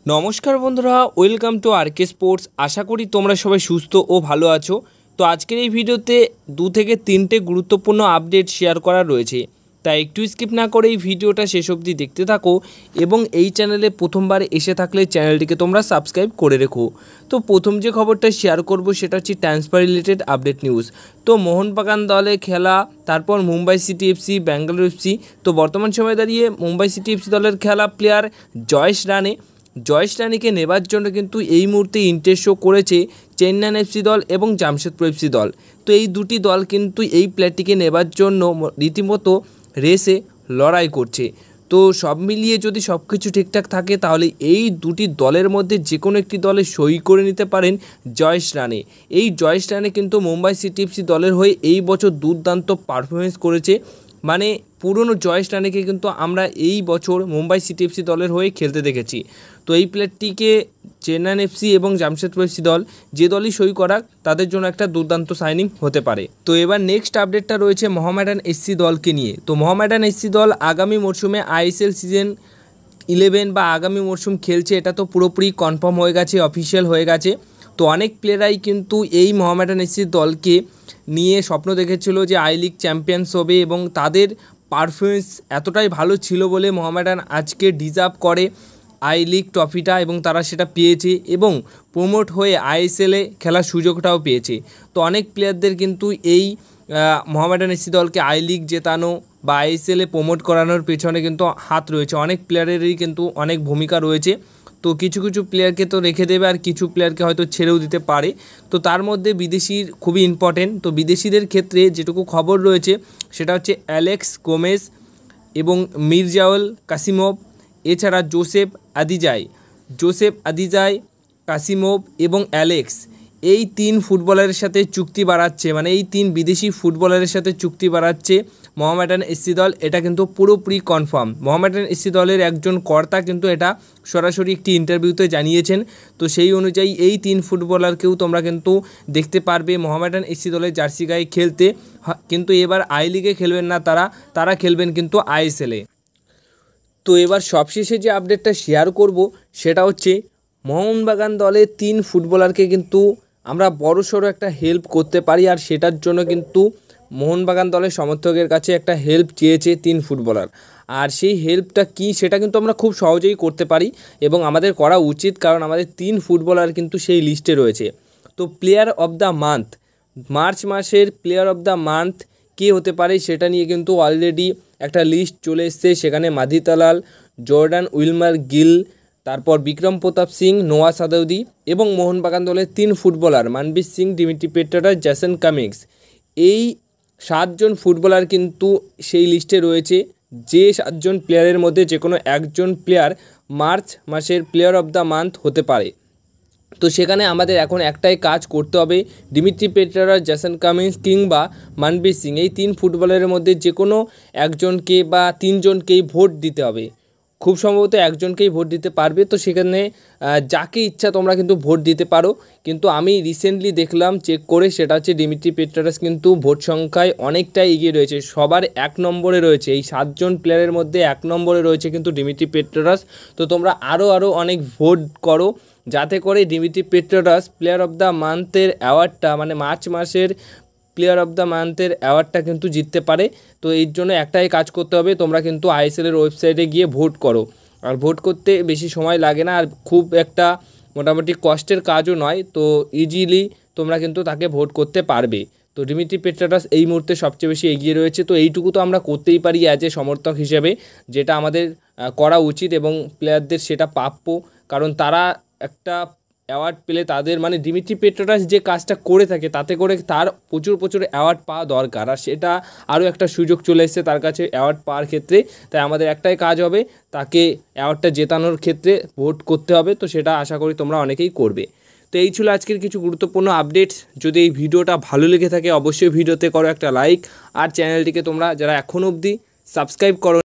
নমস্কার বন্ধুরা, welcome to আরকে sports. আশা করি তোমরা সবাই সুস্থ ও ভালো আছো। তো আজকের এই ভিডিওতে 2 থেকে 3টে গুরুত্বপূর্ণ আপডেট শেয়ার করা রয়েছে, তাই একটু স্কিপ না করে এই ভিডিওটা শেষ অবধি দেখতে থাকো এবং এই চ্যানেলে প্রথমবার এসে থাকলে চ্যানেলটিকে তোমরা সাবস্ক্রাইব করে রেখো। তো প্রথম যে খবরটা শেয়ার করব সেটা হচ্ছে ট্রান্সফার রিলেটেড আপডেট নিউজ। তো মোহনবাগান দলে খেলা, তারপর Mumbai city FC, Bangalore FC. তো বর্তমান সময়ে দাঁড়িয়ে মুম্বাই সিটি এফসি দলের খেলা প্লেয়ার জয়েশ রানিকে নেবার জন্য কিন্তু এই মুহূর্তে ইন্টারেস্ট শো করেছে চেন্নাই এফসি দল এবং জামশেদপুর এফসি দল। তো এই দুটি দল কিন্তু এই প্লেয়ারটিকে নেবার জন্য রীতিমতো রেসে লড়াই করছে। তো সব মিলিয়ে যদি সব কিছু ঠিকঠাক থাকে তাহলে এই দুটি দলের মধ্যে যে কোনো একটি দলে সই করে নিতে পারেন জয়েশ রানি। এই জয়েশ রানি কিন্তু মুম্বাই সিটি এফসি দলের হয়ে এই বছর দুর্দান্ত পারফরমেন্স করেছে। মানে পুরনো জয়েশ রানিকে কিন্তু আমরা এই বছর মুম্বাই সিটি এফসি দলের হয়ে খেলতে দেখেছি। তো এই প্লেয়ারটিকে চেন্নাই এফসি এবং জামশেদপুর এফসি দল যে দলই সই করাক তাদের জন্য একটা দুর্দান্ত সাইনিং হতে পারে। তো এবার নেক্সট আপডেটটা রয়েছে মোহামেডান এসসি দলকে নিয়ে। তো মোহামেডান এসসি দল আগামী মরশুমে আইএসএল সিজন 11 বা আগামী মরশুম খেলছে, এটা তো পুরোপুরি কনফার্ম হয়ে গেছে, অফিসিয়াল হয়ে গেছে। তো অনেক প্লেয়ারাই কিন্তু এই মোহামেডান এসসি দলকে নিয়ে স্বপ্ন দেখেছিল যে আই লিগ চ্যাম্পিয়ন্স হবে এবং তাদের পারফরমেন্স এতটাই ভালো ছিল বলে মোহামেডান আজকে ডিজার্ভ করে আই লিগ ট্রফিটা এবং তারা সেটা পেয়েছে এবং প্রমোট হয়ে আইএসএলে খেলার সুযোগটাও পেয়েছে। তো অনেক প্লেয়ারদের কিন্তু এই মোহামেডান এসসি দলকে আই লিগ জেতানো বা আইএসএলে প্রমোট করানোর পেছনে কিন্তু হাত রয়েছে, অনেক প্লেয়ারেরই কিন্তু অনেক ভূমিকা রয়েছে। তো কিছু কিছু প্লেয়ারকে তো রেখে দেবে আর কিছু প্লেয়ারকে হয়তো ছেড়েও দিতে পারে। তো তার মধ্যে বিদেশির খুবই ইম্পর্টেন্ট। তো বিদেশিদের ক্ষেত্রে যেটুকু খবর রয়েছে সেটা হচ্ছে অ্যালেক্স গোমেজ এবং মির্জাউল কাসিমভ, এছাড়া জোসেফ আদিজাই, কাসিমভ এবং অ্যালেক্স, এই 3 ফুটবলারের সাথে চুক্তি বাড়াচ্ছে, মানে এই 3 বিদেশি ফুটবলারের সাথে চুক্তি বাড়াচ্ছে মোহামেডান এসসি দল। এটা কিন্তু পুরোপুরি কনফার্ম। মোহামেডান এসসি দলের একজন কর্তা কিন্তু এটা সরাসরি একটি ইন্টারভিউতে জানিয়েছেন। তো সেই অনুযায়ী এই 3 ফুটবলারকেও তোমরা কিন্তু দেখতে পারবে মোহামেডান এসসি দলের জার্সি গায়ে খেলতে। কিন্তু এবার আই লিগে খেলবেন না, তারা খেলবেন কিন্তু আইএসএলে। তো এবার সবশেষে যে আপডেটটা শেয়ার করব সেটা হচ্ছে মোহনবাগান দলের 3 ফুটবলারকে কিন্তু আমরা বড়সড় একটা হেল্প করতে পারি, আর সেটার জন্য কিন্তু মোহনবাগান দলের সমর্থকের কাছে একটা হেল্প চেয়েছে 3 ফুটবলার। আর সেই হেল্পটা কি সেটা কিন্তু আমরা খুব সহজেই করতে পারি এবং আমাদের করা উচিত, কারণ আমাদের 3 ফুটবলার কিন্তু সেই লিস্টে রয়েছে। তো player of the month, March মাসের প্লেয়ার অফ দ্য মান্থ কে হতে পারে সেটা নিয়ে কিন্তু অলরেডি একটা লিস্ট চলে এসছে। সেখানে মাধি তালাল, জর্ডান উইলমার গিল, তারপর বিক্রম প্রতাপ সিং, নোয়া সাদৌদি এবং মোহনবাগান দলের 3 footballer মানবীর Singh, Dmitry পেট্রাস, Jason Cummings, এই 7 জন ফুটবলার কিন্তু সেই লিস্টে রয়েছে। যে 7 জন প্লেয়ারের মধ্যে যে কোনো একজন প্লেয়ার মার্চ মাসের প্লেয়ার অফ দ্য মান্থ হতে পারে। তো সেখানে আমাদের এখন একটাই কাজ করতে হবে, ডিমিট্রি পেট্রাস, জেসন কামিংস কিংবা মানবীর সিং, এই 3 ফুটবলারের মধ্যে যে কোনো একজনকে বা 3 জনকেই ভোট দিতে হবে। খুব সম্ভবত একজনকেই ভোট দিতে পারবে। তো সেখানে যাকে ইচ্ছা তোমরা কিন্তু ভোট দিতে পারো। কিন্তু আমি রিসেন্টলি দেখলাম চেক করে, সেটা হচ্ছে ডিমিট্রি পেট্রাস কিন্তু ভোট সংখ্যায় অনেকটাই এগিয়ে রয়েছে, সবার 1 নম্বরে রয়েছে। এই 7 জন প্লেয়ারের মধ্যে 1 নম্বরে রয়েছে কিন্তু ডিমিট্রি পেট্রাস। তো তোমরা আরও অনেক ভোট করো যাতে করে ডিমিট্রি পেট্রাস প্লেয়ার অফ দ্য মান্থের অ্যাওয়ার্ডটা, মানে মার্চ মাসের প্লেয়ার অফ দ্য মান্থের অ্যাওয়ার্ডটা কিন্তু জিততে পারে। তো এর জন্য একটাই কাজ করতে হবে, তোমরা কিন্তু আইএসএলের ওয়েবসাইটে গিয়ে ভোট করো। আর ভোট করতে বেশি সময় লাগে না, আর খুব একটা মোটামুটি কষ্টের কাজও নয়। তো ইজিলি তোমরা কিন্তু তাকে ভোট করতে পারবে। তো ডিমিট্রি পেট্রাস এই মুহূর্তে সবচেয়ে বেশি এগিয়ে রয়েছে। তো এইটুকু তো আমরা করতেই পারি অ্যাজ এ সমর্থক হিসেবে, যেটা আমাদের করা উচিত এবং প্লেয়ারদের সেটা প্রাপ্য, কারণ তারা একটা অ্যাওয়ার্ড পেলে তাদের, মানে ডিমিট্রি পেট্রাস যে কাজটা করে থাকে তাতে করে তার প্রচুর অ্যাওয়ার্ড পাওয়া দরকার, আর সেটা আরও একটা সুযোগ চলে এসেছে তার কাছে অ্যাওয়ার্ড পাওয়ার ক্ষেত্রে। তাই আমাদের একটাই কাজ হবে, তাকে অ্যাওয়ার্ডটা জেতানোর ক্ষেত্রে ভোট করতে হবে। তো সেটা আশা করি তোমরা অনেকেই করবে। তো এই ছিল আজকের কিছু গুরুত্বপূর্ণ আপডেটস। যদি এই ভিডিওটা ভালো লেগে থাকে অবশ্যই ভিডিওতে করো একটা লাইক, আর চ্যানেলটিকে তোমরা যারা এখনও অবধি সাবস্ক্রাইব করো